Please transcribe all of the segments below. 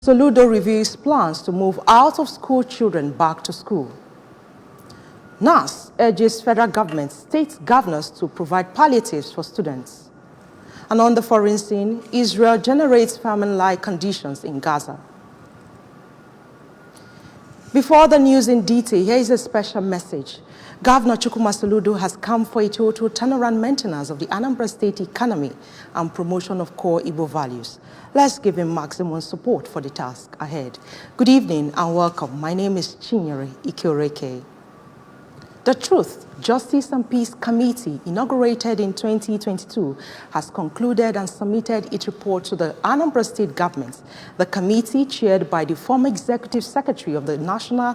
Soludo reviews plans to move out-of-school children back to school. NAS urges federal government, state governors to provide palliatives for students. And on the foreign scene, Israel generates famine-like conditions in Gaza. Before the news in detail, here is a special message. Governor Chukwuma Soludo has come for a total turnaround maintenance of the Anambra State economy and promotion of core Igbo values. Let's give him maximum support for the task ahead. Good evening and welcome. My name is Chinyere Ikioreke. The Truth, Justice and Peace Committee, inaugurated in 2022, has concluded and submitted its report to the Anambra State government. The committee, chaired by the former Executive Secretary of the National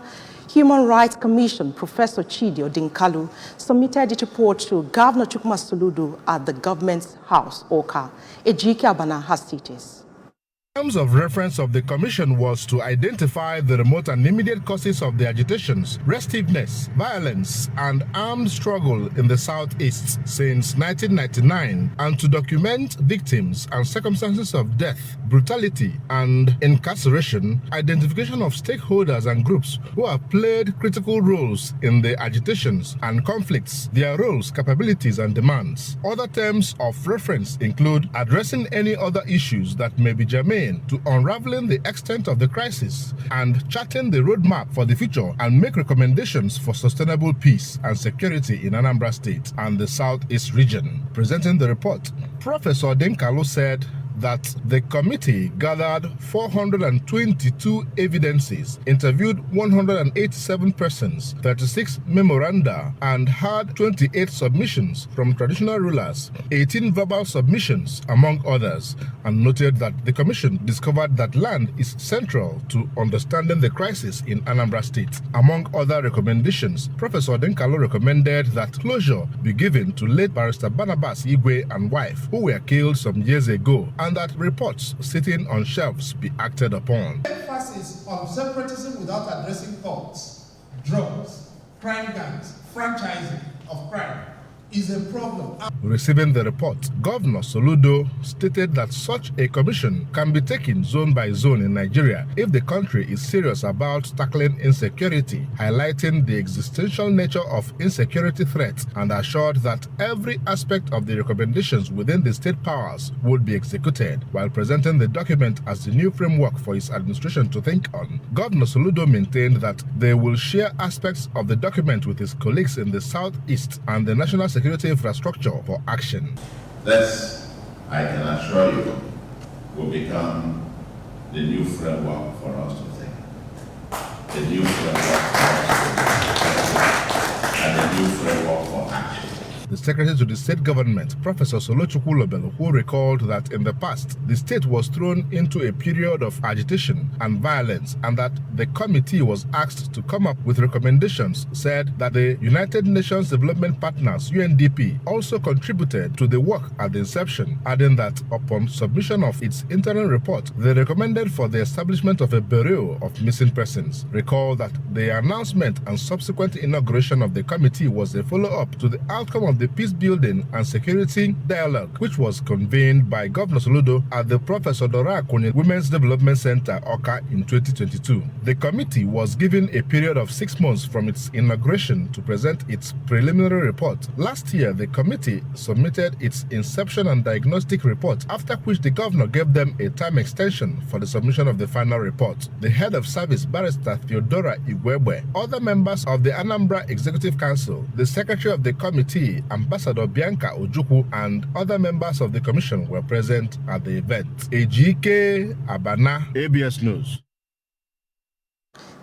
Human Rights Commission, Professor Chidi Odinkalu, submitted its report to Governor Chukwuma Soludo at the government's house, Oka. Ejike Abana has details. The terms of reference of the commission was to identify the remote and immediate causes of the agitations, restiveness, violence, and armed struggle in the southeast since 1999, and to document victims and circumstances of death, brutality, and incarceration, identification of stakeholders and groups who have played critical roles in the agitations and conflicts, their roles, capabilities, and demands. Other terms of reference include addressing any other issues that may be germane to unraveling the extent of the crisis and charting the roadmap for the future, and make recommendations for sustainable peace and security in Anambra State and the Southeast region. Presenting the report, Professor Odinkalu said that the committee gathered 422 evidences, interviewed 187 persons, 36 memoranda, and had 28 submissions from traditional rulers, 18 verbal submissions, among others, and noted that the commission discovered that land is central to understanding the crisis in Anambra State. Among other recommendations, Professor Odinkalu recommended that closure be given to late Barrister Barnabas Igwe and wife, who were killed some years ago, and that reports sitting on shelves be acted upon. Emphasis on separatism without addressing thoughts, drugs, crime gangs, franchising of crime is a problem. Receiving the report, Governor Soludo stated that such a commission can be taken zone by zone in Nigeria if the country is serious about tackling insecurity, highlighting the existential nature of insecurity threats, and assured that every aspect of the recommendations within the state powers would be executed. While presenting the document as the new framework for his administration to think on, Governor Soludo maintained that they will share aspects of the document with his colleagues in the Southeast and the National Security Infrastructure for action. This, I can assure you, will become the new framework for us to think. The new framework for us to think. And the new framework for action. The Secretary to the State Government, Professor Solochukwu Lobelo, who recalled that in the past, the state was thrown into a period of agitation and violence, and that the committee was asked to come up with recommendations, said that the United Nations Development Partners, UNDP, also contributed to the work at the inception, adding that upon submission of its interim report, they recommended for the establishment of a bureau of missing persons. Recall that the announcement and subsequent inauguration of the committee was a follow-up to the outcome of the Peace Building and Security Dialogue, which was convened by Governor Soludo at the Professor Dora Akunyili Women's Development Center, Oka, in 2022. The committee was given a period of 6 months from its inauguration to present its preliminary report. Last year, the committee submitted its inception and diagnostic report, after which the governor gave them a time extension for the submission of the final report. The head of service, Barrister Theodora Igwebwe, other members of the Anambra Executive Council, the secretary of the committee, Ambassador Bianca Ojukwu, and other members of the commission were present at the event. Ejike Abana, ABS News.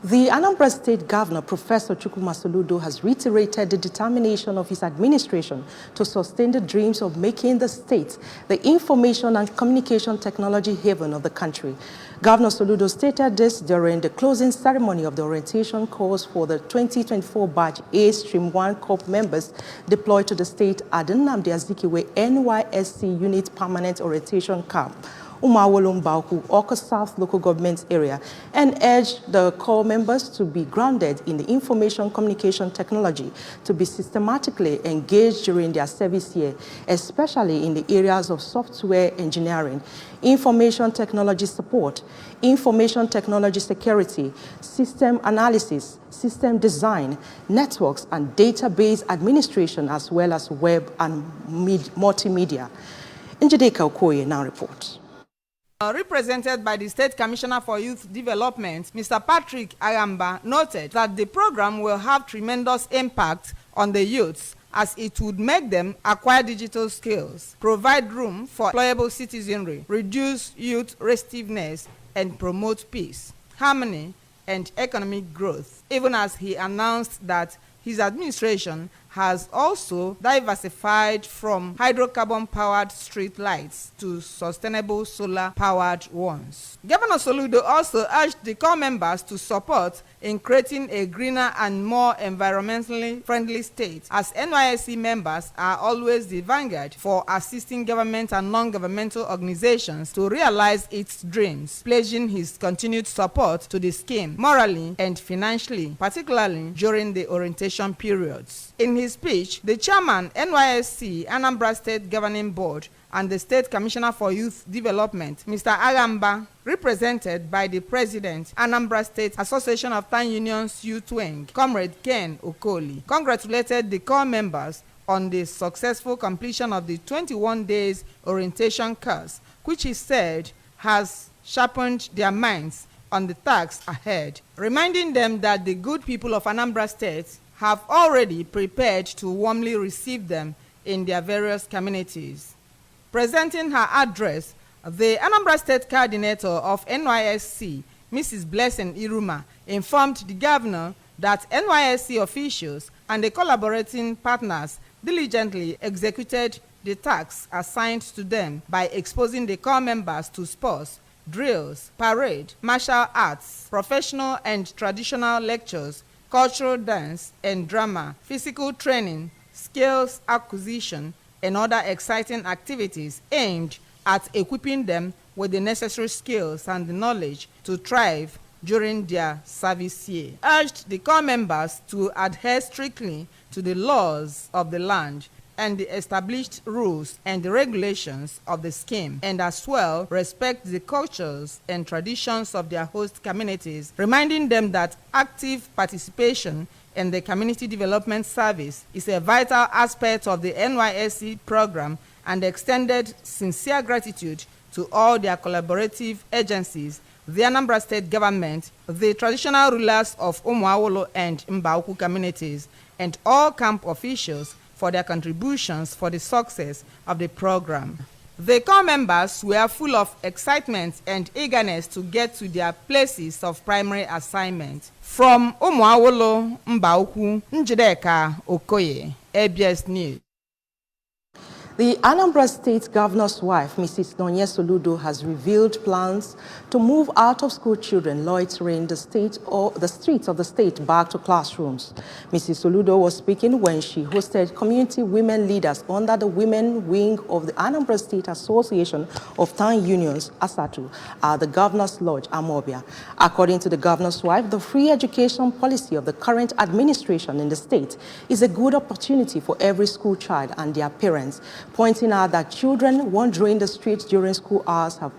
The Anambra State Governor, Professor Chukwuma Soludo, has reiterated the determination of his administration to sustain the dreams of making the state the information and communication technology haven of the country. Governor Soludo stated this during the closing ceremony of the orientation course for the 2024 batch A Stream 1 Corps members deployed to the state at the Nnamdi Azikiwe NYSC Unit Permanent Orientation Camp, Umawolo Mbauku, Awka South Local Government Area, and urged the core members to be grounded in the information communication technology to be systematically engaged during their service year, especially in the areas of software engineering, information technology support, information technology security, system analysis, system design, networks and database administration, as well as web and multimedia. Njideka Okoye now reports. Represented by the State Commissioner for Youth Development, Mr. Patrick Agamba, noted that the program will have tremendous impact on the youths as it would make them acquire digital skills, provide room for employable citizenry, reduce youth restiveness, and promote peace, harmony, and economic growth, even as he announced that his administration has also diversified from hydrocarbon-powered street lights to sustainable solar-powered ones. Governor Soludo also urged the core members to support in creating a greener and more environmentally friendly state, as NYSC members are always the vanguard for assisting government and non-governmental organizations to realize its dreams, pledging his continued support to the scheme morally and financially, particularly during the orientation periods. In his speech, the chairman, NYSC, Anambra State Governing Board, and the State Commissioner for Youth Development, Mr. Agamba, represented by the President, Anambra State Association of Town Unions Youth Wing, Comrade Ken Okoli, congratulated the core members on the successful completion of the 21 days orientation course, which he said has sharpened their minds on the tasks ahead, reminding them that the good people of Anambra State have already prepared to warmly receive them in their various communities. Presenting her address, the Anambra State Coordinator of NYSC, Mrs. Blessing Iruma, informed the governor that NYSC officials and the collaborating partners diligently executed the tasks assigned to them by exposing the core members to sports, drills, parade, martial arts, professional and traditional lectures, cultural dance and drama, physical training, skills acquisition, and other exciting activities aimed at equipping them with the necessary skills and the knowledge to thrive during their service year. Urged the core members to adhere strictly to the laws of the land and the established rules and the regulations of the scheme, and as well respect the cultures and traditions of their host communities, reminding them that active participation in the community development service is a vital aspect of the NYSC program, and extended sincere gratitude to all their collaborative agencies, the Anambra State government, the traditional rulers of Umuawolo and Mbauku communities, and all camp officials for their contributions for the success of the program. The core members were full of excitement and eagerness to get to their places of primary assignment. From Umuawolo, Mbauku, Njideka Okoye, ABS News. The Anambra State Governor's wife, Mrs. Nonye Soludo, has revealed plans to move out-of-school children loitering the streets of the state back to classrooms. Mrs. Soludo was speaking when she hosted community women leaders under the women wing of the Anambra State Association of Town Unions, ASATU, at the Governor's Lodge, Amobia. According to the Governor's wife, the free education policy of the current administration in the state is a good opportunity for every school child and their parents, pointing out that children wandering the streets during school hours have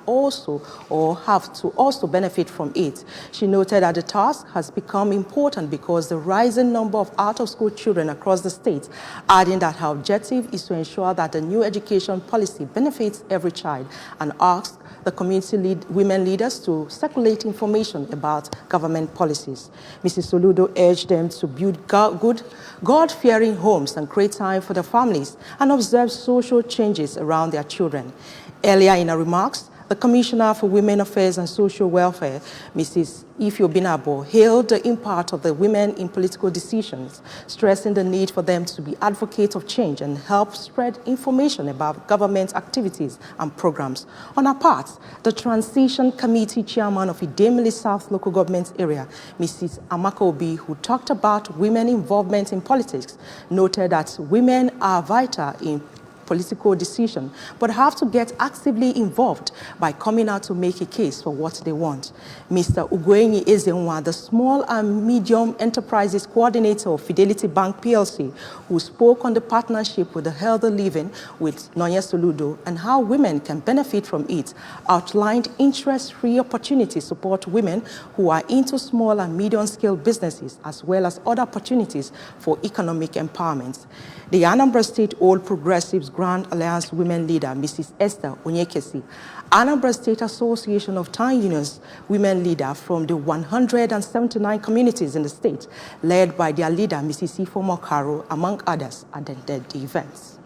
to also benefit from it. She noted that the task has become important because the rising number of out-of-school children across the state, adding that her objective is to ensure that the new education policy benefits every child, and asked the community women leaders to circulate information about government policies. Mrs. Soludo urged them to build good, God-fearing homes and create time for their families and observe social changes around their children. Earlier in her remarks, the Commissioner for Women Affairs and Social Welfare, Mrs. Ifyo Binabo, hailed the impact of the women in political decisions, stressing the need for them to be advocates of change and help spread information about government activities and programs. On her part, the Transition Committee Chairman of Idemili South Local Government Area, Mrs. Amaka Obi, who talked about women involvement in politics, noted that women are vital in political decision, but have to get actively involved by coming out to make a case for what they want. Mr. Ugoenyi Ezenwa, the Small and Medium Enterprises Coordinator of Fidelity Bank PLC, who spoke on the partnership with the Healthy Living with Nonya Soludo and how women can benefit from it, outlined interest-free opportunities to support women who are into small and medium-scale businesses, as well as other opportunities for economic empowerment. The Anambra State All Progressives Grand Alliance Women Leader, Mrs. Esther Onyekesi, Anambra State Association of Town Unions Women Leader from the 179 communities in the state, led by their leader, Mrs. Ifo Mokaro, among others, attended the events.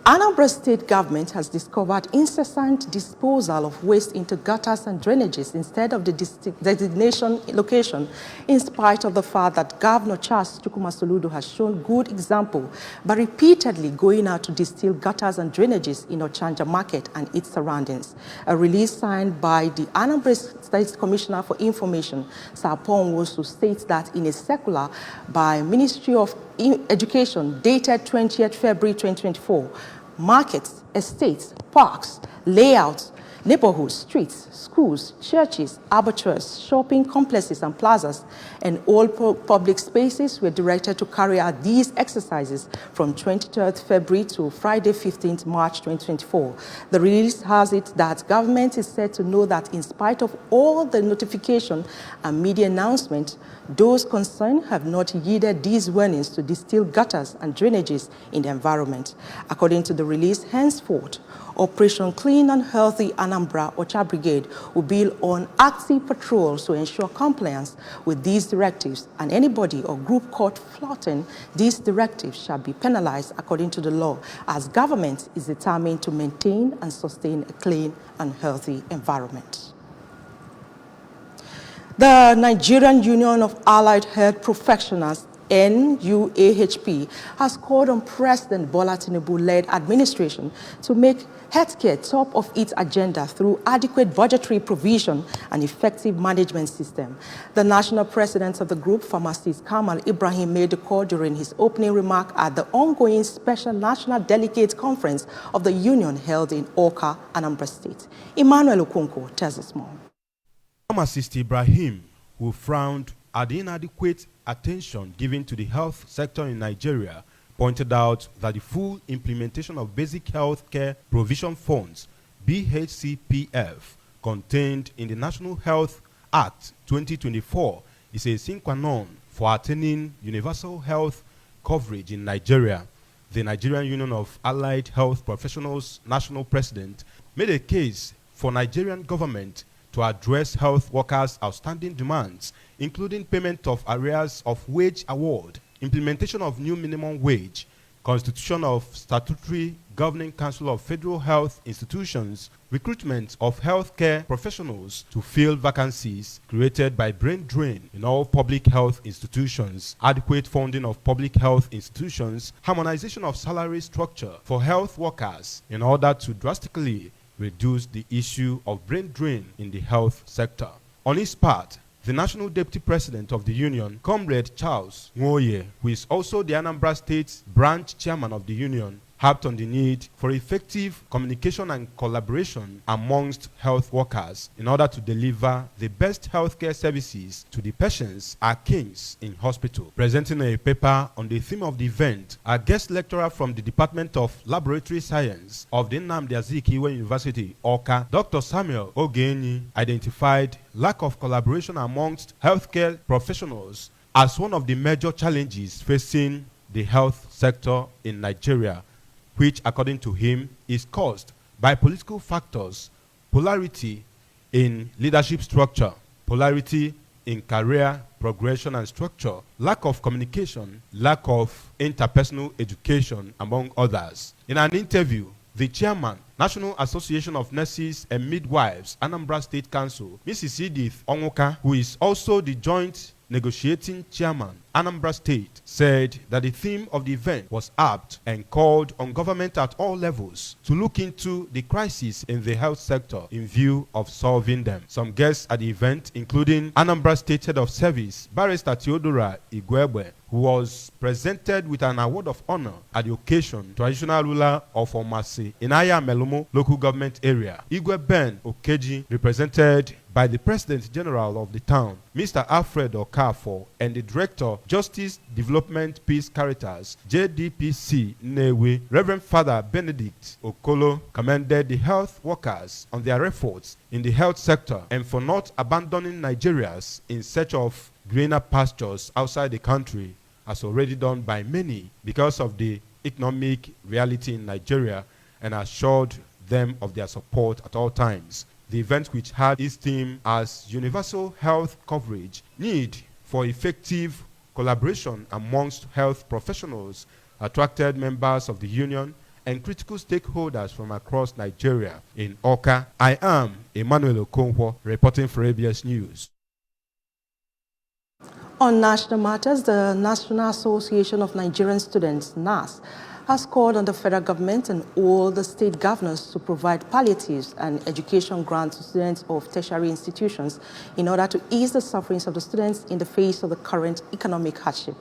Anambra State government has discovered incessant disposal of waste into gutters and drainages instead of the designation location, in spite of the fact that Governor Charles Chukwuma Soludo has shown good example by repeatedly going out to distill gutters and drainages in Ochanja Market and its surroundings. A release signed by the Anambra State Commissioner for Information, Sir Paul Nwosu, states that in a circular by Ministry of Education dated 20th February 2024, markets, estates, parks, layouts, neighborhoods, streets, schools, churches, abattoirs, shopping complexes and plazas, and all public spaces were directed to carry out these exercises from 23rd February to Friday 15th March 2024. The release has it that government is said to know that in spite of all the notification and media announcement, those concerned have not heeded these warnings to distill gutters and drainages in the environment. According to the release, henceforth, Operation Clean and Healthy Anambra Ocha Brigade will be on active patrols to ensure compliance with these directives, and anybody or group caught flouting these directives shall be penalized according to the law, as government is determined to maintain and sustain a clean and healthy environment. The Nigerian Union of Allied Health Professionals, NUAHP, has called on President Bola Tinubu-led administration to make healthcare top of its agenda through adequate budgetary provision and effective management system. The national president of the group, pharmacist Kamal Ibrahim, made the call during his opening remark at the ongoing Special National Delegate Conference of the Union held in Awka, Anambra State. Emmanuel Okonkwo tells us more. Pharmacist Ibrahim, who frowned at the inadequate attention given to the health sector in Nigeria, pointed out that the full implementation of Basic Health Care Provision Funds, BHCPF, contained in the National Health Act 2024 is a sine qua non for attaining universal health coverage in Nigeria. The Nigerian Union of Allied Health Professionals National President made a case for Nigerian government to address health workers' outstanding demands, including payment of arrears of wage award, implementation of new minimum wage, constitution of statutory governing council of federal health institutions, recruitment of healthcare professionals to fill vacancies created by brain drain in all public health institutions, adequate funding of public health institutions, harmonization of salary structure for health workers in order to drastically reduce the issue of brain drain in the health sector. On his part, the National Deputy President of the Union, Comrade Charles Nwoye, who is also the Anambra State Branch Chairman of the Union, harped on the need for effective communication and collaboration amongst health workers in order to deliver the best healthcare services to the patients are kings in hospital. Presenting a paper on the theme of the event, a guest lecturer from the Department of Laboratory Science of the Nnamdi Azikiwe University, Awka, Dr. Samuel Ogenyi, identified lack of collaboration amongst healthcare professionals as one of the major challenges facing the health sector in Nigeria, which, according to him, is caused by political factors, polarity in leadership structure, polarity in career progression and structure, lack of communication, lack of interpersonal education, among others. In an interview, the chairman National Association of Nurses and Midwives, Anambra State Council, Mrs. Edith Onwuka, who is also the joint negotiating chairman, Anambra State, said that the theme of the event was apt and called on government at all levels to look into the crisis in the health sector in view of solving them. Some guests at the event, including Anambra State Head of Service, Barrister Theodora Igwebwe, who was presented with an award of honor at the occasion, traditional ruler of Omasi in Aya Melumo local government area. Igwe Ben Okeji, represented by the President General of the town, Mr. Alfred Okafor, and the Director, Justice Development Peace Caritas, JDPC Nnewi, Reverend Father Benedict Okolo, commended the health workers on their efforts in the health sector and for not abandoning Nigerians in search of greener pastures outside the country, as already done by many because of the economic reality in Nigeria, and assured them of their support at all times. The event, which had its theme as Universal Health Coverage, Need for Effective Collaboration amongst health professionals, attracted members of the union and critical stakeholders from across Nigeria. In Awka, I am Emmanuel Okonkwo, reporting for ABS News. On national matters, the National Association of Nigerian Students, NAS, has called on the federal government and all the state governors to provide palliatives and education grants to students of tertiary institutions in order to ease the sufferings of the students in the face of the current economic hardship.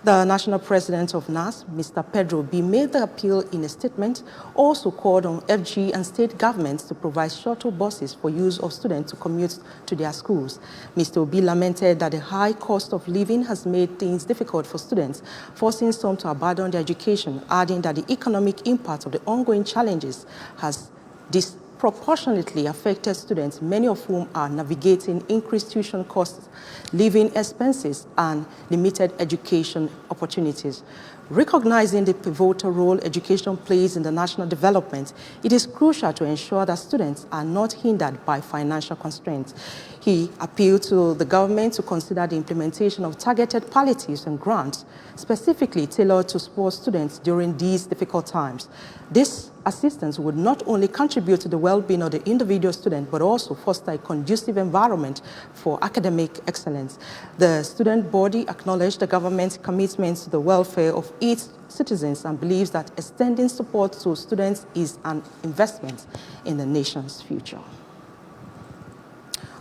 The national president of NAS, Mr. Pedro B, made the appeal in a statement, also called on FG and state governments to provide shuttle buses for use of students to commute to their schools. Mr. Obi lamented that the high cost of living has made things difficult for students, forcing some to abandon their education, adding that the economic impact of the ongoing challenges has disproportionately affected students, many of whom are navigating increased tuition costs, living expenses, and limited education opportunities. Recognizing the pivotal role education plays in the national development, it is crucial to ensure that students are not hindered by financial constraints. He appealed to the government to consider the implementation of targeted palliatives and grants, specifically tailored to support students during these difficult times. This assistance would not only contribute to the well-being of the individual student, but also foster a conducive environment for academic excellence. The student body acknowledged the government's commitment to the welfare of its citizens and believes that extending support to students is an investment in the nation's future.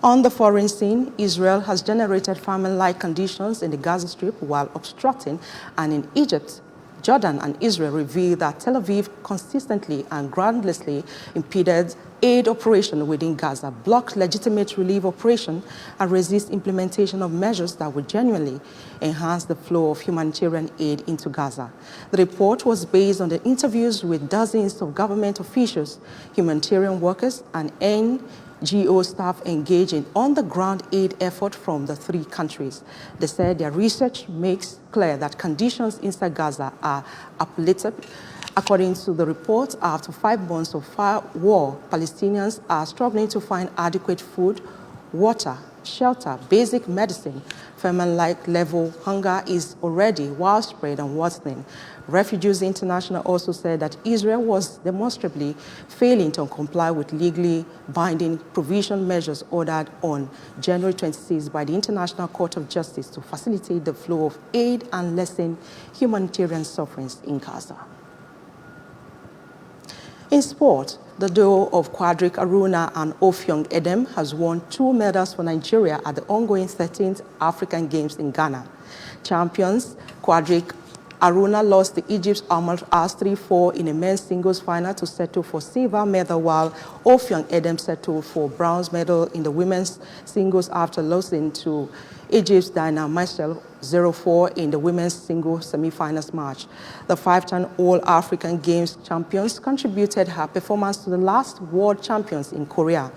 On the foreign scene, Israel has generated famine-like conditions in the Gaza Strip while obstructing, and in Egypt, Jordan and Israel revealed that Tel Aviv consistently and groundlessly impeded aid operation within Gaza, blocked legitimate relief operation, and resist implementation of measures that would genuinely enhance the flow of humanitarian aid into Gaza. The report was based on the interviews with dozens of government officials, humanitarian workers, and NGO staff engaged in on-the-ground aid effort from the three countries. They said their research makes clear that conditions inside Gaza are uplifted. According to the report, after 5 months of war, Palestinians are struggling to find adequate food, water, shelter, basic medicine. Famine-like level hunger is already widespread and worsening. Refugees International also said that Israel was demonstrably failing to comply with legally binding provision measures ordered on January 26 by the International Court of Justice to facilitate the flow of aid and lessen humanitarian sufferings in Gaza. In sport, the duo of Quadric Aruna and Offiong Edem has won 2 medals for Nigeria at the ongoing 13th African Games in Ghana. Champions Quadric Aruna lost to Egypt's Ahmad As 3-4 in a men's singles final to settle for silver medal, while Offiong Edem settled for bronze medal in the women's singles after losing to Egypt's Diana Michel 0-4 in the women's singles semi-finals match. The 5-time All-African Games champions contributed her performance to the last World Champions in Korea.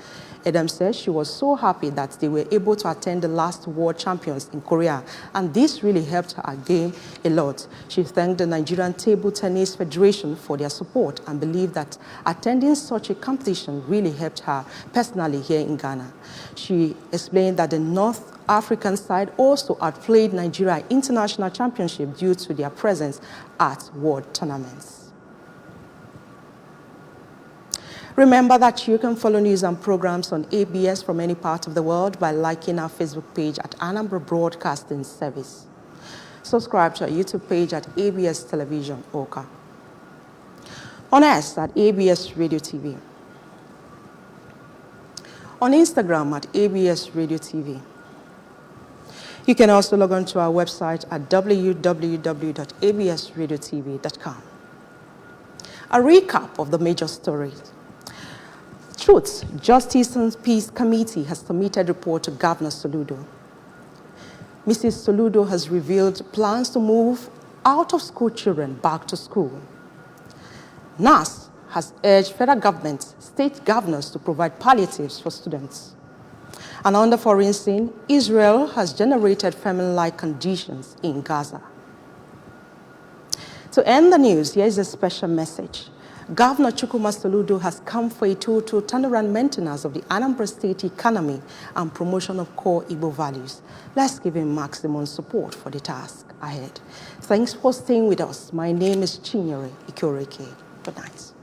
Edem says she was so happy that they were able to attend the last World Champions in Korea, and this really helped her game a lot. She thanked the Nigerian Table Tennis Federation for their support and believed that attending such a competition really helped her personally here in Ghana. She explained that the North African side also outplayed Nigeria International Championship due to their presence at world tournaments. Remember that you can follow news and programs on ABS from any part of the world by liking our Facebook page at Anambra Broadcasting Service. Subscribe to our YouTube page at ABS Television Oka. On X at ABS Radio TV. On Instagram at ABS Radio TV. You can also log on to our website at www.absradiotv.com. A recap of the major stories. Truth, Justice and Peace Committee has submitted a report to Governor Soludo. Mrs. Soludo has revealed plans to move out-of-school children back to school. NAS has urged federal government, state governors to provide palliatives for students. And on the foreign scene, Israel has generated famine-like conditions in Gaza. To end the news, here is a special message. Governor Chukwuma Soludo has come for a total turnaround maintenance of the Anambra State economy and promotion of core Igbo values. Let's give him maximum support for the task ahead. Thanks for staying with us. My name is Chinyere Ikoreke. Good night.